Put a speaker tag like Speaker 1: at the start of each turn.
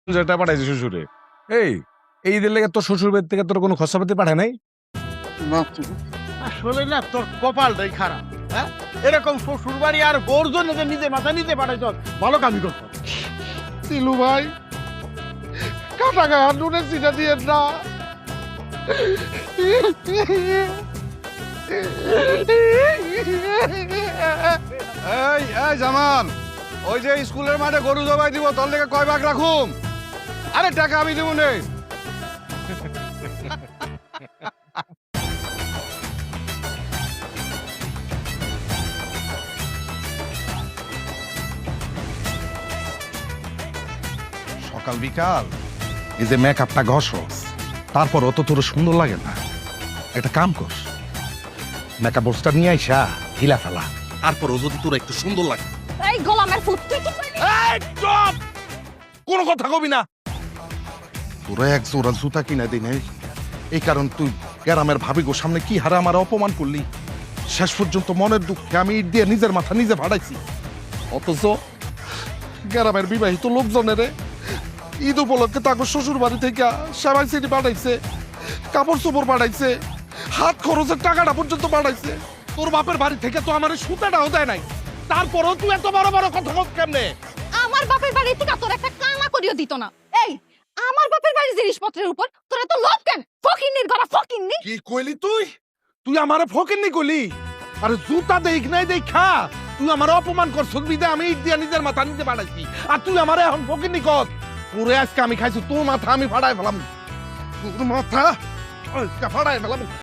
Speaker 1: যেটা পাঠাইছে শ্বশুরে। এই এই ঈদের লেগে তোর শ্বশুর বাড়ি থেকে তোর কোনো খরচাপাতি পাঠায় নাই?
Speaker 2: আসলে না তোর কপালটাই খারাপ। হ্যাঁ, এরকম শ্বশুর বাড়ি আর বোর জন্য যে নিজে মাথা নিতে পাঠাইছ, ভালো কামই করত।
Speaker 3: সিলু ভাই, কাটা গায়ে নুনের সিটা দিয়ে না।
Speaker 1: এই এই জামান, ওই যে স্কুলের মাঠে গরু জবাই দিব, তোর লেগে কয় ভাগ রাখুম? আরে টাকা আমি দিব নে। সকাল বিকাল এই যে মেকআপটা ঘষস, তারপর অত তোর সুন্দর লাগে না। একটা কাম কর, মেকআপ বক্সটা নিয়ে আইসা হিলা ফেলা, তারপরও যদি তোর একটু সুন্দর লাগে।
Speaker 4: এই গোলামের ফুট তুই কি করলি?
Speaker 1: এই চুপ! কোনো কথা কবি না। তোরা এক জোড়া জুতা কিনা দিই নাই, এই কারণ তুই গ্রামের ভাবি গো সামনে কি হারে আমার অপমান করলি। শেষ পর্যন্ত মনের দুঃখে আমি ইট দিয়ে নিজের মাথা নিজে ফাড়াইছি। অথচ গ্রামের বিবাহিত লোকজনের ঈদ উপলক্ষে তাকে শ্বশুর বাড়ি থেকে সেবাই সিটি পাঠাইছে, কাপড় চোপড় পাঠাইছে, হাত খরচের টাকাটা পর্যন্ত পাঠাইছে। তোর বাপের বাড়ি থেকে তো আমার সুতাটাও দেয় নাই, তারপরও তুই এত বড় বড় কথা বল কেমনে?
Speaker 4: আমার বাপের বাড়ি থেকে তোর একটা কানা করিও দিত না। এই আমার বাপের বাড়ির জিনিসপত্রের উপর তোরা তো লোভ কেন? ফকিন্নির ঘরা ফকিন্নি।
Speaker 1: কি কইলি তুই? তুই আমারে ফকিন্নি কইলি? আরে জুতা দেখ নাই দেখা তুই আমারে অপমান করছস বিদে আমি ইট দিয়া নিজের মাথা নিতে পাঠাইছি, আর তুই আমারে এখন ফকিন্নি কর? পুরে আজকে আমি খাইছি তোর মাথা আমি ফাড়াই ফেলাম, তোর মাথা আজকে ফাড়াই ফেলাম।